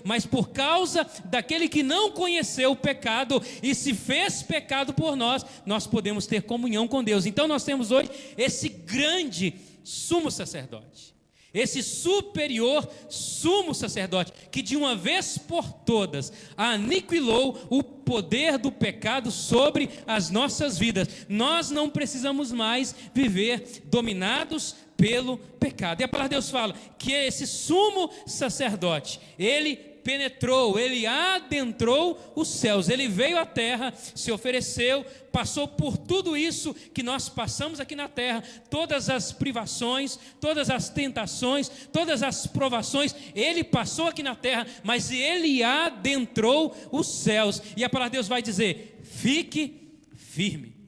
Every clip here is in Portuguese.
mas por causa daquele que não conheceu o pecado e se fez pecado por nós, nós podemos ter comunhão com Deus. Então nós temos hoje esse grande sumo sacerdote, esse superior sumo sacerdote, que de uma vez por todas aniquilou o poder do pecado sobre as nossas vidas. Nós não precisamos mais viver dominados pelo pecado. E a palavra de Deus fala que esse sumo sacerdote, ele penetrou, ele adentrou os céus, ele veio à terra, se ofereceu, passou por tudo isso que nós passamos aqui na terra, todas as privações, todas as tentações, todas as provações, ele passou aqui na terra, mas ele adentrou os céus. E a palavra de Deus vai dizer: fique firme,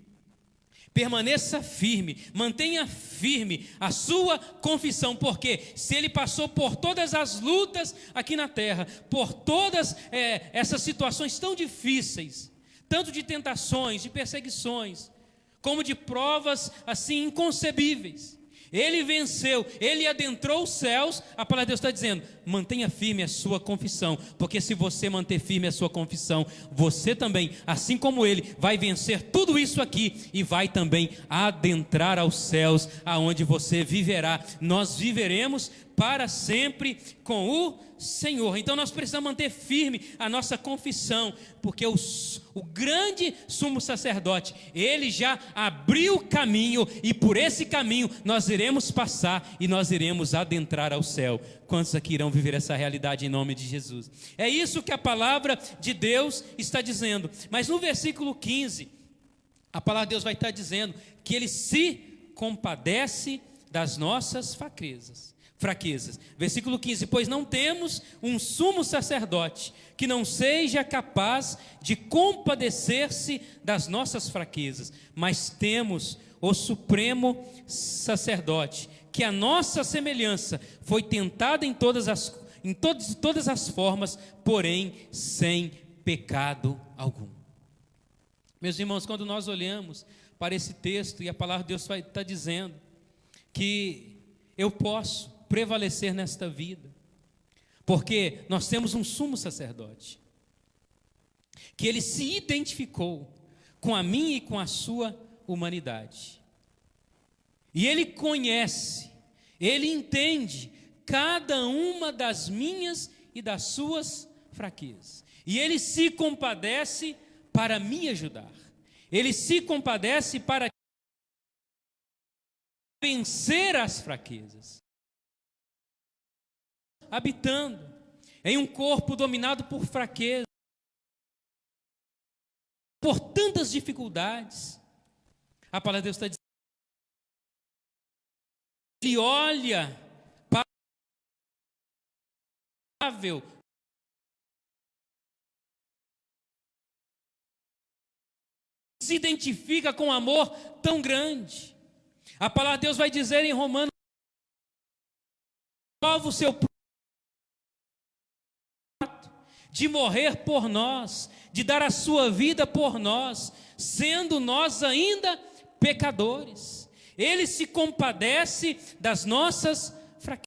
permaneça firme, mantenha firme a sua confissão, porque se ele passou por todas as lutas aqui na terra, por todas essas situações tão difíceis, tanto de tentações, de perseguições, como de provas assim inconcebíveis, ele venceu, ele adentrou os céus. A palavra de Deus está dizendo: mantenha firme a sua confissão, porque se você manter firme a sua confissão, você também, assim como ele, vai vencer tudo isso aqui e vai também adentrar aos céus, aonde você viverá. Nós viveremos para sempre com o Senhor. Então nós precisamos manter firme a nossa confissão, porque o grande sumo sacerdote, ele já abriu o caminho, e por esse caminho nós iremos passar e nós iremos adentrar ao céu. Quantos aqui irão viver essa realidade em nome de Jesus? É isso que a palavra de Deus está dizendo. Mas no versículo 15, a palavra de Deus vai estar dizendo que ele se compadece das nossas fraquezas. Versículo 15: pois não temos um sumo sacerdote que não seja capaz de compadecer-se das nossas fraquezas, mas temos o supremo sacerdote, que a nossa semelhança foi tentado em todas as formas, porém sem pecado algum. Meus irmãos, quando nós olhamos para esse texto, e a palavra de Deus vai estar dizendo que eu posso prevalecer nesta vida, porque nós temos um sumo sacerdote, que ele se identificou com a minha e com a sua humanidade, e ele conhece, ele entende cada uma das minhas e das suas fraquezas, e ele se compadece para me ajudar, ele se compadece para vencer as fraquezas, habitando em um corpo dominado por fraqueza, por tantas dificuldades. A palavra de Deus está dizendo: ele olha para o se identifica com um amor tão grande. A palavra de Deus vai dizer em Romanos: prova o seu de morrer por nós, de dar a sua vida por nós, sendo nós ainda pecadores. Ele se compadece das nossas fraquezas.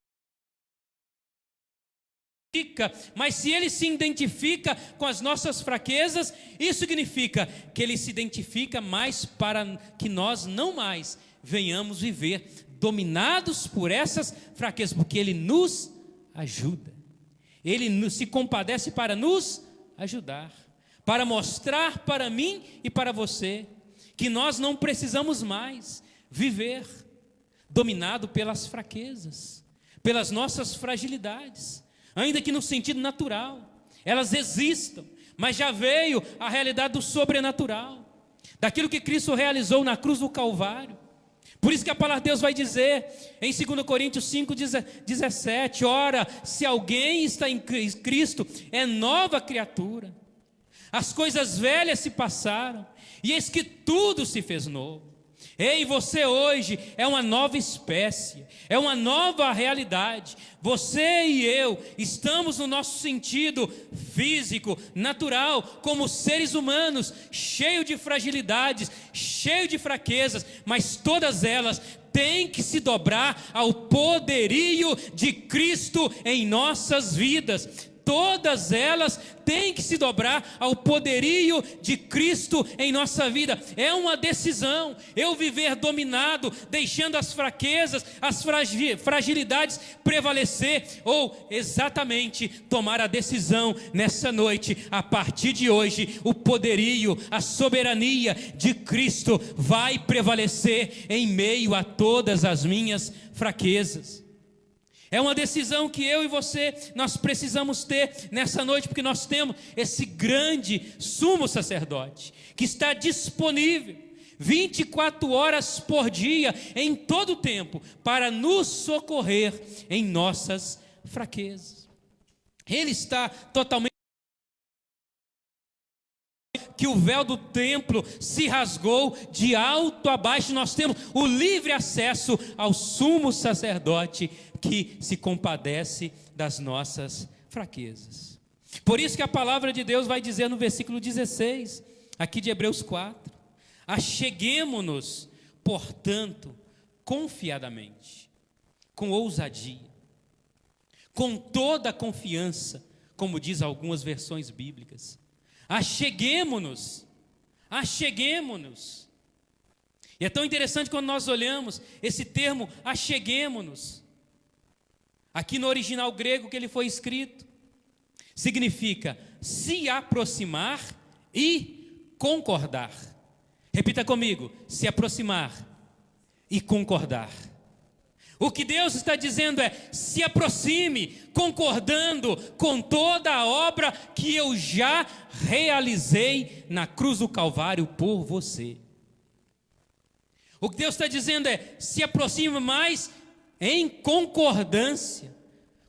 Mas se ele se identifica com as nossas fraquezas, isso significa que ele se identifica mais para que nós não mais venhamos viver dominados por essas fraquezas, porque ele nos ajuda. Ele se compadece para nos ajudar, para mostrar para mim e para você que nós não precisamos mais viver dominado pelas fraquezas, pelas nossas fragilidades, ainda que no sentido natural elas existam, mas já veio a realidade do sobrenatural, daquilo que Cristo realizou na cruz do Calvário. Por isso que a palavra de Deus vai dizer em 2 Coríntios 5,17: ora, se alguém está em Cristo, é nova criatura, as coisas velhas se passaram, e eis que tudo se fez novo. Ei, você hoje é uma nova espécie, é uma nova realidade. Você e eu estamos no nosso sentido físico, natural, como seres humanos, cheio de fragilidades, cheio de fraquezas, mas todas elas têm que se dobrar ao poderio de Cristo em nossas vidas. todas elas têm que se dobrar ao poderio de Cristo em nossa vida. É uma decisão, eu viver dominado, deixando as fraquezas, as fragilidades prevalecer, ou exatamente tomar a decisão nessa noite, a partir de hoje, o poderio, a soberania de Cristo vai prevalecer em meio a todas as minhas fraquezas. É uma decisão que eu e você, nós precisamos ter nessa noite, porque nós temos esse grande sumo sacerdote, que está disponível 24 horas por dia, em todo o tempo, para nos socorrer em nossas fraquezas. Ele está totalmente... que o véu do templo se rasgou de alto a baixo, nós temos o livre acesso ao sumo sacerdote, que se compadece das nossas fraquezas. Por isso que a palavra de Deus vai dizer no versículo 16, aqui de Hebreus 4, acheguemo-nos, portanto, confiadamente, com ousadia, com toda a confiança, como diz algumas versões bíblicas, acheguemo-nos, acheguemo-nos. E é tão interessante quando nós olhamos esse termo, acheguemo-nos. Aqui no original grego que ele foi escrito, significa se aproximar e concordar. Repita comigo, se aproximar e concordar. O que Deus está dizendo é, se aproxime, concordando com toda a obra que eu já realizei na cruz do Calvário por você. O que Deus está dizendo é, se aproxime mais em concordância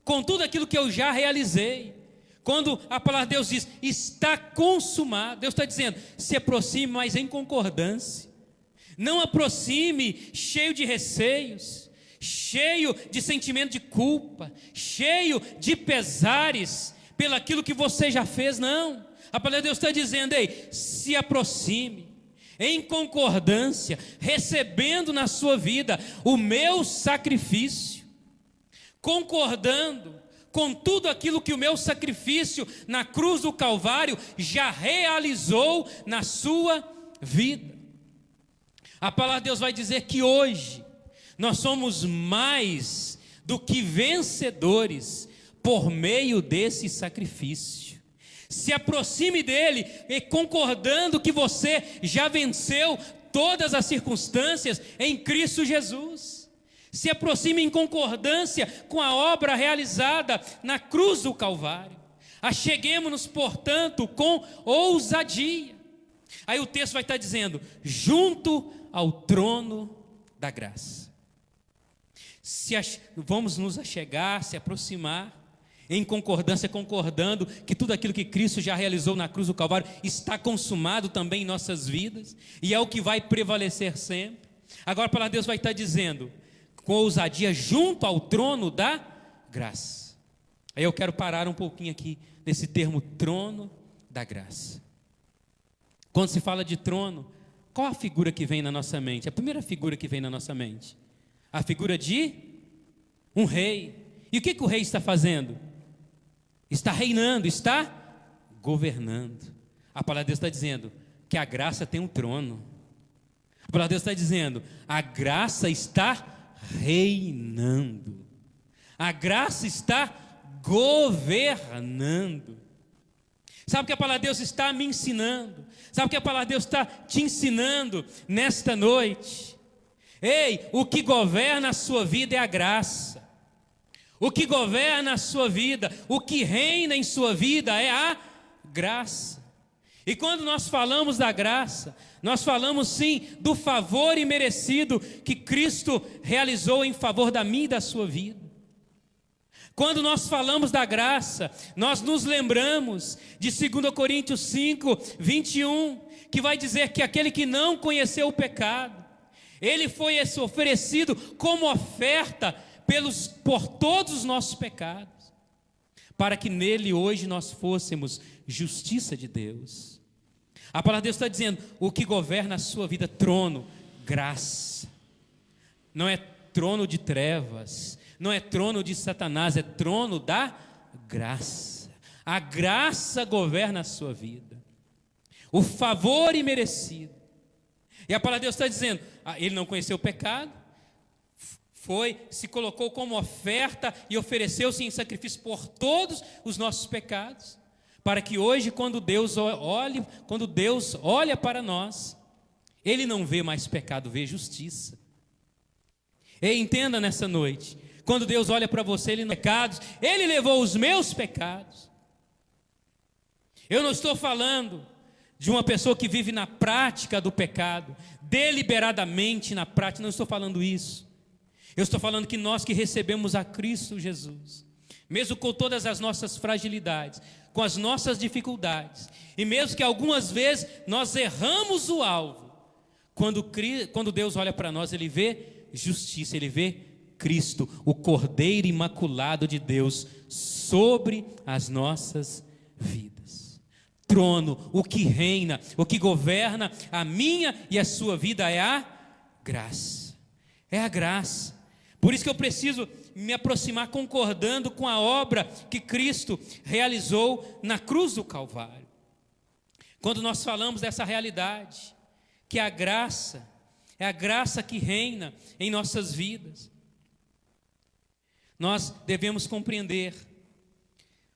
com tudo aquilo que eu já realizei. Quando a palavra de Deus diz, está consumado, Deus está dizendo, se aproxime, mas em concordância. Não aproxime cheio de receios, cheio de sentimento de culpa, cheio de pesares pelaquilo que você já fez, não. A palavra de Deus está dizendo, ei, se aproxime, em concordância, recebendo na sua vida o meu sacrifício, concordando com tudo aquilo que o meu sacrifício na cruz do Calvário já realizou na sua vida. A palavra de Deus vai dizer que hoje nós somos mais do que vencedores por meio desse sacrifício. Se aproxime dele e concordando que você já venceu todas as circunstâncias em Cristo Jesus. Se aproxime em concordância com a obra realizada na cruz do Calvário. Acheguemo-nos, portanto, com ousadia. Aí o texto vai estar dizendo, junto ao trono da graça. Vamos nos achegar, se aproximar, em concordância, concordando que tudo aquilo que Cristo já realizou na cruz do Calvário está consumado também em nossas vidas, e é o que vai prevalecer sempre. Agora a palavra de Deus vai estar dizendo, com ousadia, junto ao trono da graça. Aí eu quero parar um pouquinho aqui nesse termo, trono da graça. Quando se fala de trono, qual a figura que vem na nossa mente? A primeira figura que vem na nossa mente, a figura de um rei. E o que o rei está fazendo? Está reinando, está governando. A palavra de Deus está dizendo que a graça tem um trono. A palavra de Deus está dizendo, a graça está reinando. A graça está governando. Sabe o que a palavra de Deus está me ensinando? Sabe o que a palavra de Deus está te ensinando nesta noite? Ei, o que governa a sua vida é a graça. O que governa a sua vida, o que reina em sua vida é a graça. E quando nós falamos da graça, nós falamos sim do favor imerecido que Cristo realizou em favor da minha e da sua vida. Quando nós falamos da graça, nós nos lembramos de 2 Coríntios 5, 21, que vai dizer que aquele que não conheceu o pecado, ele foi oferecido como oferta por todos os nossos pecados, para que nele hoje nós fôssemos justiça de Deus. A palavra de Deus está dizendo, o que governa a sua vida, trono, graça. Não é trono de trevas, não é trono de Satanás, é trono da graça. A graça governa a sua vida. O favor imerecido. E a palavra de Deus está dizendo, ele não conheceu o pecado, se colocou como oferta e ofereceu-se em sacrifício por todos os nossos pecados, para que hoje, quando Deus olha para nós, Ele não vê mais pecado, vê justiça. E entenda nessa noite, quando Deus olha para você, Ele não vê pecados, Ele levou os meus pecados. Eu não estou falando de uma pessoa que vive na prática do pecado, deliberadamente na prática, não estou falando isso. Eu estou falando que nós que recebemos a Cristo Jesus, mesmo com todas as nossas fragilidades, com as nossas dificuldades, e mesmo que algumas vezes nós erramos o alvo, quando Deus olha para nós, Ele vê justiça, Ele vê Cristo, o Cordeiro Imaculado de Deus, sobre as nossas vidas. Trono, o que reina, o que governa a minha e a sua vida é a graça. É a graça. Por isso que eu preciso me aproximar concordando com a obra que Cristo realizou na cruz do Calvário. Quando nós falamos dessa realidade, que a graça é a graça que reina em nossas vidas, nós devemos compreender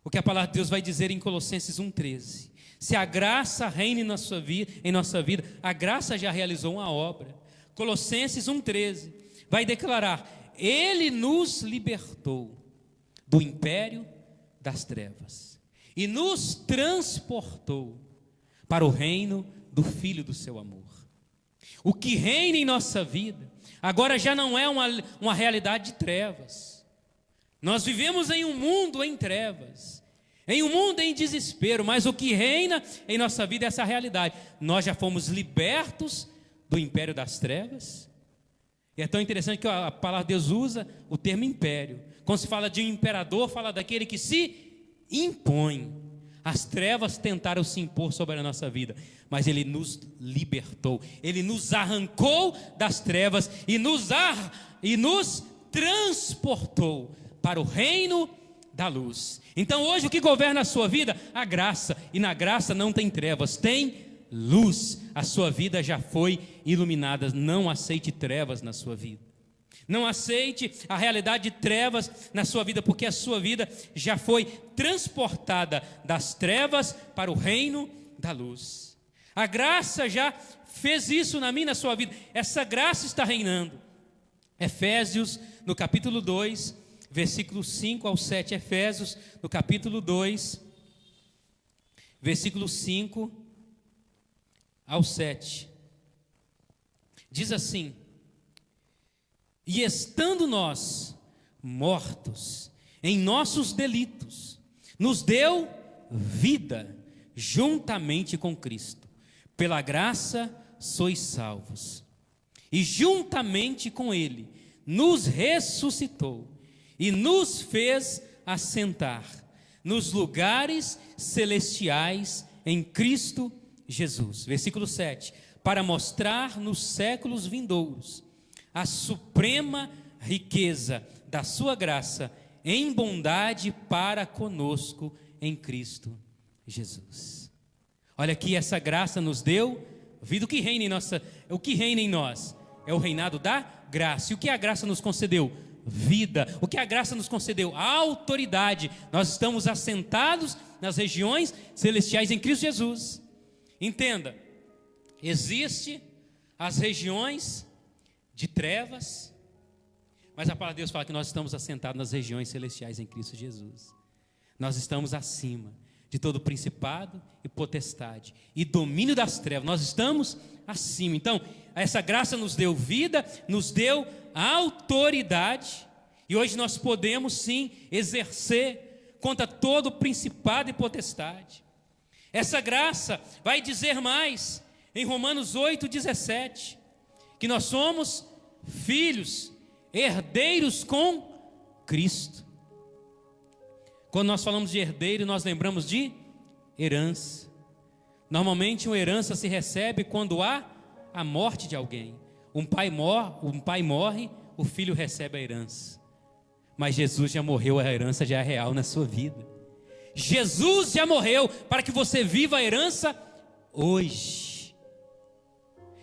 o que a palavra de Deus vai dizer em Colossenses 1,13. Se a graça reina em nossa vida, a graça já realizou uma obra. Colossenses 1,13 vai declarar: Ele nos libertou do império das trevas e nos transportou para o reino do Filho do seu amor. O que reina em nossa vida agora já não é uma realidade de trevas. Nós vivemos em um mundo em trevas, em um mundo em desespero, mas o que reina em nossa vida é essa realidade. Nós já fomos libertos do império das trevas. E é tão interessante que a palavra de Deus usa o termo império. Quando se fala de um imperador, fala daquele que se impõe. As trevas tentaram se impor sobre a nossa vida, mas Ele nos libertou, Ele nos arrancou das trevas e nos transportou para o reino da luz. Então hoje o que governa a sua vida? A graça, e na graça não tem trevas, tem luz. A sua vida já foi iluminada. Não aceite trevas na sua vida, não aceite a realidade de trevas na sua vida, porque a sua vida já foi transportada das trevas para o reino da luz. A graça já fez isso na minha e na sua vida. Essa graça está reinando. Efésios, no capítulo 2, versículos 5 ao 7. Efésios, no capítulo 2, versículos 5 ao 7. Diz assim: E estando nós mortos em nossos delitos, nos deu vida juntamente com Cristo. Pela graça sois salvos. E juntamente com Ele nos ressuscitou e nos fez assentar nos lugares celestiais em Cristo Jesus. Versículo 7. Para mostrar nos séculos vindouros a suprema riqueza da sua graça em bondade para conosco em Cristo Jesus. Olha aqui, essa graça nos deu vida. O que reina em nós é o reinado da graça. E o que a graça nos concedeu? Vida. O que a graça nos concedeu? A autoridade. Nós estamos assentados nas regiões celestiais em Cristo Jesus. Entenda, existe as regiões de trevas, mas a palavra de Deus fala que nós estamos assentados nas regiões celestiais em Cristo Jesus. Nós estamos acima de todo principado e potestade e domínio das trevas. Nós estamos acima. Então, essa graça nos deu vida, nos deu autoridade, e hoje nós podemos sim exercer contra todo principado e potestade. Essa graça vai dizer mais em Romanos 8,17, que nós somos filhos, herdeiros com Cristo. Quando nós falamos de herdeiro, nós lembramos de herança. Normalmente uma herança se recebe quando há a morte de alguém. Um pai morre, o filho recebe a herança. Mas Jesus já morreu, a herança já é real na sua vida. Jesus já morreu para que você viva a herança hoje.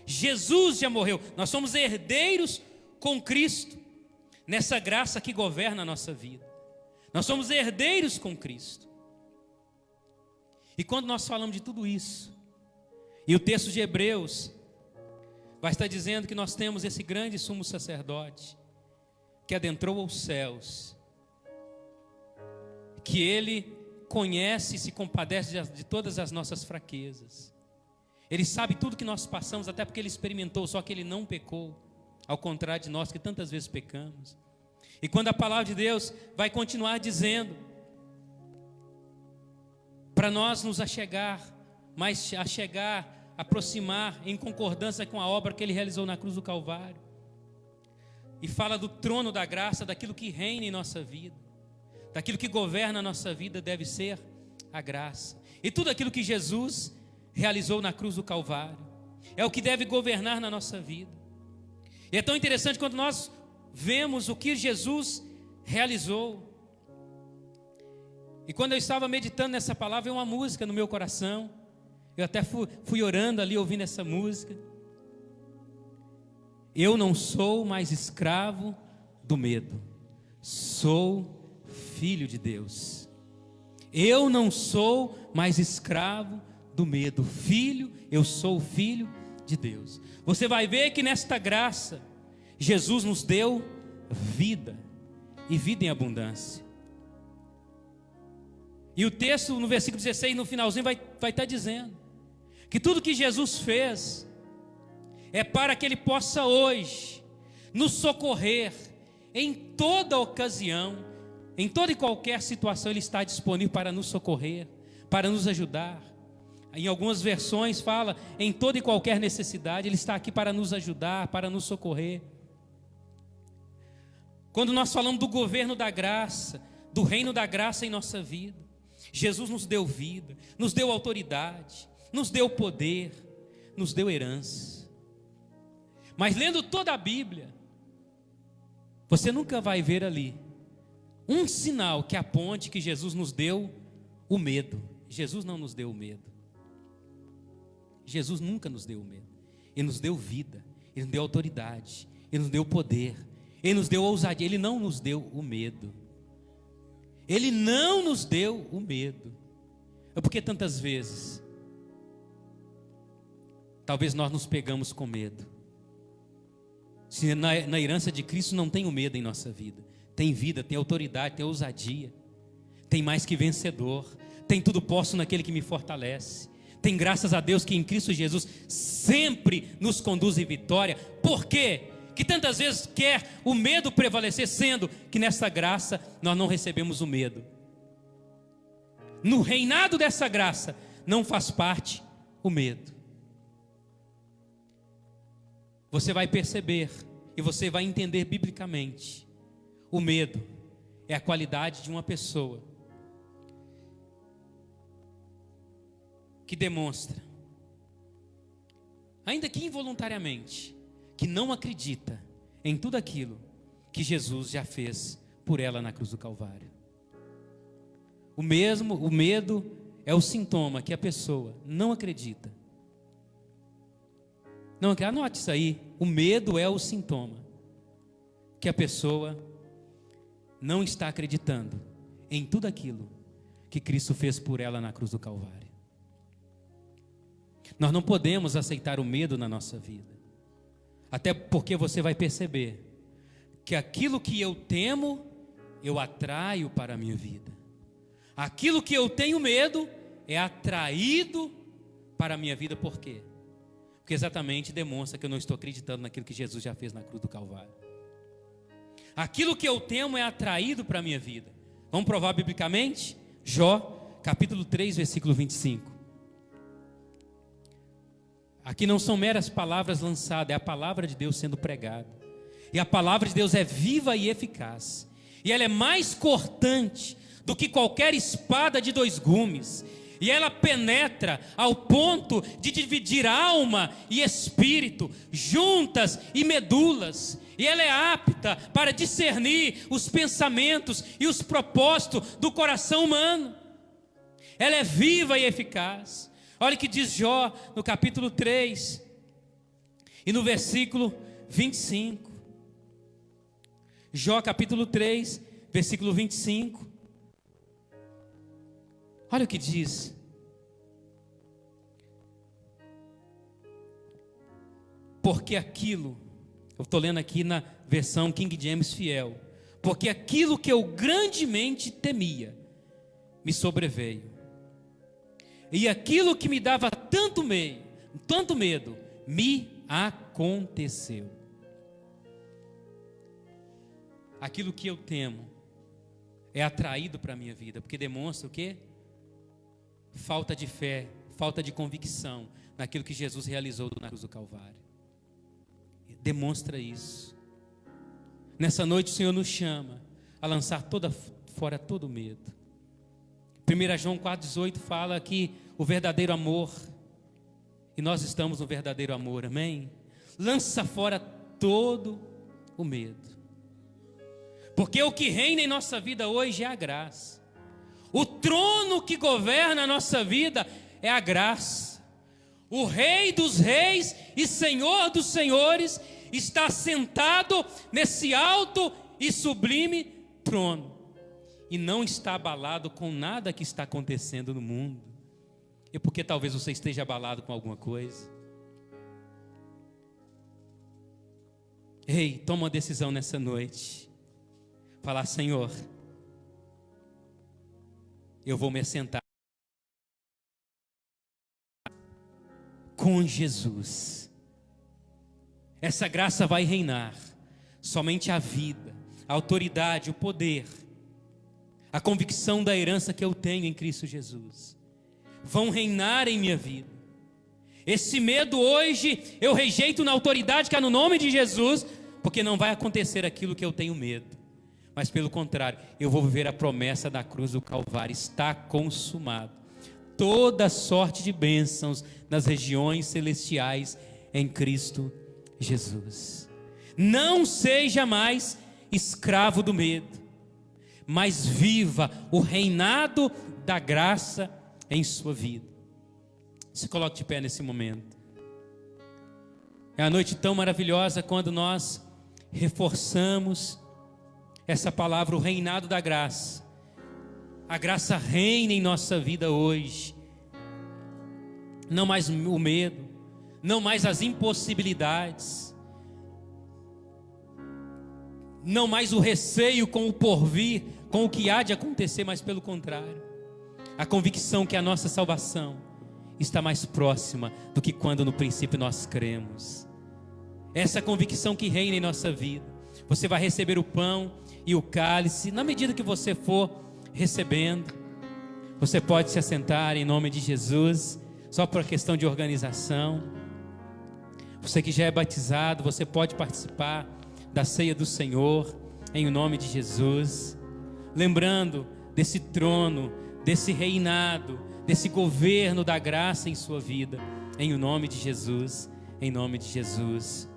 Jesus já morreu. Nós somos herdeiros com Cristo, nessa graça que governa a nossa vida. Nós somos herdeiros com Cristo. E quando nós falamos de tudo isso, e o texto de Hebreus vai estar dizendo que nós temos esse grande sumo sacerdote, que adentrou aos céus, que ele conhece e se compadece de todas as nossas fraquezas. Ele sabe tudo que nós passamos, até porque ele experimentou, só que ele não pecou, ao contrário de nós que tantas vezes pecamos. E quando a palavra de Deus vai continuar dizendo para nós nos achegar, mas aproximar em concordância com a obra que ele realizou na cruz do Calvário, e fala do trono da graça, daquilo que reina em nossa vida, daquilo que governa a nossa vida, deve ser a graça. E tudo aquilo que Jesus realizou na cruz do Calvário é o que deve governar na nossa vida. E é tão interessante quando nós vemos o que Jesus realizou. E quando eu estava meditando nessa palavra, veio uma música no meu coração. Eu até fui orando ali, ouvindo essa música. Eu não sou mais escravo do medo, sou filho de Deus. Eu não sou mais escravo do medo, eu sou filho de Deus. Você vai ver que nesta graça, Jesus nos deu vida, e vida em abundância. E o texto no versículo 16, no finalzinho, vai estar dizendo que tudo que Jesus fez é para que Ele possa hoje nos socorrer em toda ocasião, em toda e qualquer situação. Ele está disponível para nos socorrer, para nos ajudar. Em algumas versões fala em toda e qualquer necessidade. Ele está aqui para nos ajudar, para nos socorrer. Quando nós falamos do governo da graça, do reino da graça em nossa vida, Jesus nos deu vida, nos deu autoridade, nos deu poder, nos deu herança. Mas lendo toda a Bíblia, você nunca vai ver ali um sinal que aponte que Jesus nos deu o medo. Jesus não nos deu o medo. Jesus nunca nos deu o medo. Ele nos deu vida, Ele nos deu autoridade, Ele nos deu poder, Ele nos deu ousadia. Ele não nos deu o medo. Ele não nos deu o medo. É porque tantas vezes talvez nós nos pegamos com medo. Se na herança de Cristo não tem o medo em nossa vida, tem vida, tem autoridade, tem ousadia, tem mais que vencedor, tem tudo posso naquele que me fortalece, tem graças a Deus que em Cristo Jesus sempre nos conduz em vitória. Por quê? Que tantas vezes quer o medo prevalecer, sendo que nessa graça nós não recebemos o medo. No reinado dessa graça não faz parte o medo. Você vai perceber e você vai entender biblicamente: o medo é a qualidade de uma pessoa que demonstra, ainda que involuntariamente, que não acredita em tudo aquilo que Jesus já fez por ela na cruz do Calvário. O medo é o sintoma que a pessoa não acredita. Não, anote isso aí. O medo é o sintoma que a pessoa não está acreditando em tudo aquilo que Cristo fez por ela na cruz do Calvário. Nós não podemos aceitar o medo na nossa vida. Até porque você vai perceber que aquilo que eu temo, eu atraio para a minha vida. Aquilo que eu tenho medo é atraído para a minha vida. Por quê? Porque exatamente demonstra que eu não estou acreditando naquilo que Jesus já fez na cruz do Calvário. Aquilo que eu temo é atraído para a minha vida. Vamos provar biblicamente? Jó, capítulo 3, versículo 25. Aqui não são meras palavras lançadas, é a palavra de Deus sendo pregada. E a palavra de Deus é viva e eficaz. E ela é mais cortante do que qualquer espada de 2 gumes. E ela penetra ao ponto de dividir alma e espírito, juntas e medulas. E ela é apta para discernir os pensamentos e os propósitos do coração humano. ela é viva e eficaz. Olha o que diz Jó no capítulo 3 e no versículo 25. Jó capítulo 3, versículo 25. Olha o que diz. Porque aquilo, eu estou lendo aqui na versão King James fiel, porque aquilo que eu grandemente temia, me sobreveio, e aquilo que me dava tanto medo, me aconteceu. Aquilo que eu temo é atraído para a minha vida, porque demonstra o quê? Falta de fé, falta de convicção naquilo que Jesus realizou na cruz do Calvário. Demonstra isso. Nessa noite o Senhor nos chama a lançar fora todo medo. 1 João 4,18 fala que o verdadeiro amor, e nós estamos no verdadeiro amor, amém? Lança fora todo o medo, porque o que reina em nossa vida hoje é a graça. O trono que governa a nossa vida é a graça. O Rei dos reis e Senhor dos senhores está sentado nesse alto e sublime trono, e não está abalado com nada que está acontecendo no mundo. E porque talvez você esteja abalado com alguma coisa. Ei, toma uma decisão nessa noite. Falar: Senhor, eu vou me assentar com Jesus. Essa graça vai reinar. Somente a vida, a autoridade, o poder, a convicção da herança que eu tenho em Cristo Jesus vão reinar em minha vida. Esse medo hoje eu rejeito na autoridade que há no nome de Jesus, porque não vai acontecer aquilo que eu tenho medo, mas pelo contrário, eu vou viver a promessa da cruz do Calvário. Está consumado. Toda sorte de bênçãos nas regiões celestiais em Cristo Jesus. Não seja mais escravo do medo, mas viva o reinado da graça em sua vida. Se coloque de pé nesse momento. É uma noite tão maravilhosa quando nós reforçamos essa palavra, o reinado da graça. A graça reina em nossa vida hoje. Não mais o medo, não mais as impossibilidades, não mais o receio com o porvir, com o que há de acontecer, mas pelo contrário, a convicção que a nossa salvação está mais próxima do que quando no princípio nós cremos. Essa convicção que reina em nossa vida. Você vai receber o pão e o cálice, na medida que você for recebendo. Você pode se assentar em nome de Jesus, só por questão de organização. Você que já é batizado, você pode participar da ceia do Senhor, em nome de Jesus, lembrando desse trono, desse reinado, desse governo da graça em sua vida, em nome de Jesus, em nome de Jesus.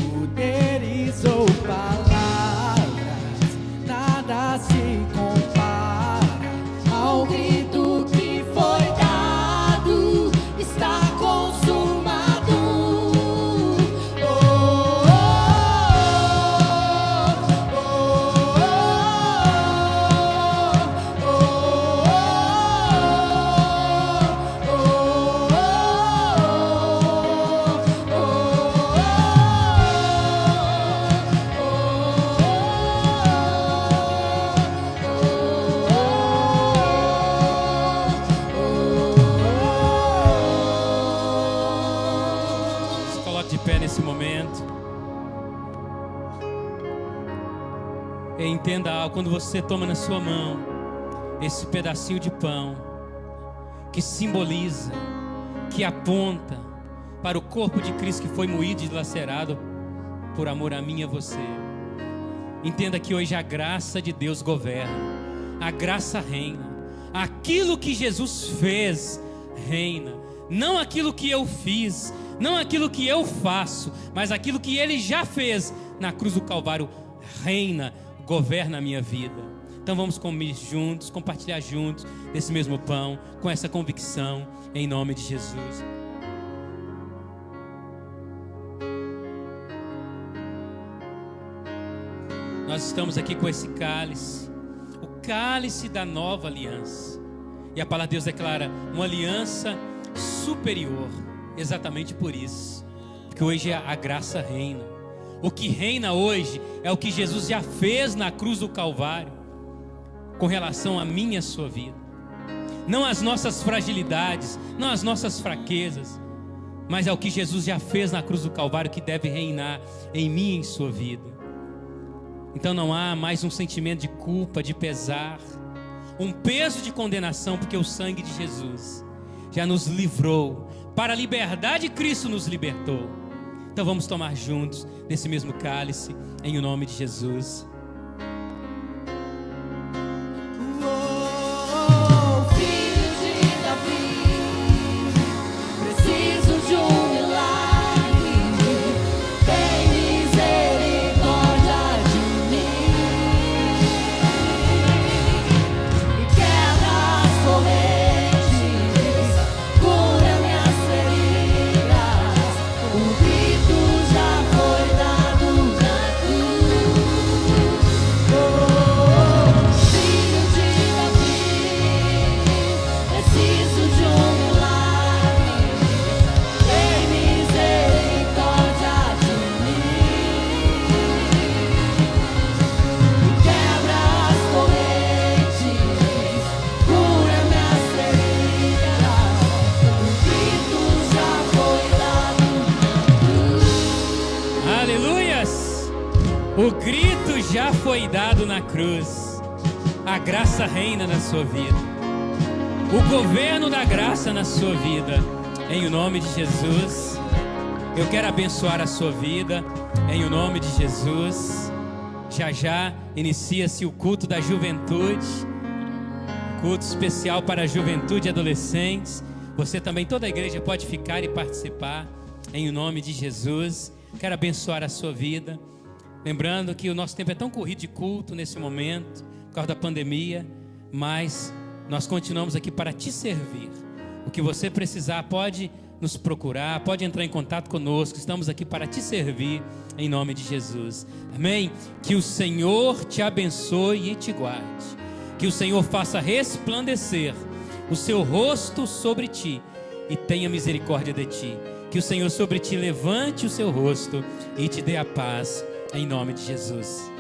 Por nesse momento. E entenda algo, quando você toma na sua mão esse pedacinho de pão, que simboliza, que aponta para o corpo de Cristo que foi moído e dilacerado por amor a mim e a você. Entenda que hoje a graça de Deus governa, a graça reina, aquilo que Jesus fez reina, não aquilo que eu fiz, não aquilo que eu faço, mas aquilo que Ele já fez na cruz do Calvário reina, governa a minha vida. Então vamos comer juntos, compartilhar juntos desse mesmo pão, com essa convicção, em nome de Jesus. Nós estamos aqui com esse cálice, o cálice da nova aliança. E a palavra de Deus declara uma aliança superior, exatamente por isso, porque hoje a graça reina. O que reina hoje é o que Jesus já fez na cruz do Calvário, com relação a mim e a sua vida. Não as nossas fragilidades, não as nossas fraquezas, mas é o que Jesus já fez na cruz do Calvário que deve reinar em mim e em sua vida. Então não há mais um sentimento de culpa, de pesar, um peso de condenação, porque o sangue de Jesus já nos livrou. Para a liberdade, Cristo nos libertou. Então vamos tomar juntos desse mesmo cálice, em o nome de Jesus. O grito já foi dado na cruz. A graça reina na sua vida. O governo da graça na sua vida. Em o nome de Jesus. Eu quero abençoar a sua vida. Em o nome de Jesus. Já inicia-se o culto da juventude. Culto especial para a juventude e adolescentes. Você também, toda a igreja pode ficar e participar. Em o nome de Jesus. Quero abençoar a sua vida. Lembrando que o nosso tempo é tão corrido de culto nesse momento, por causa da pandemia, mas nós continuamos aqui para te servir. O que você precisar pode nos procurar, pode entrar em contato conosco, estamos aqui para te servir, em nome de Jesus. Amém? Que o Senhor te abençoe e te guarde. Que o Senhor faça resplandecer o seu rosto sobre ti e tenha misericórdia de ti. Que o Senhor sobre ti levante o seu rosto e te dê a paz. Em nome de Jesus.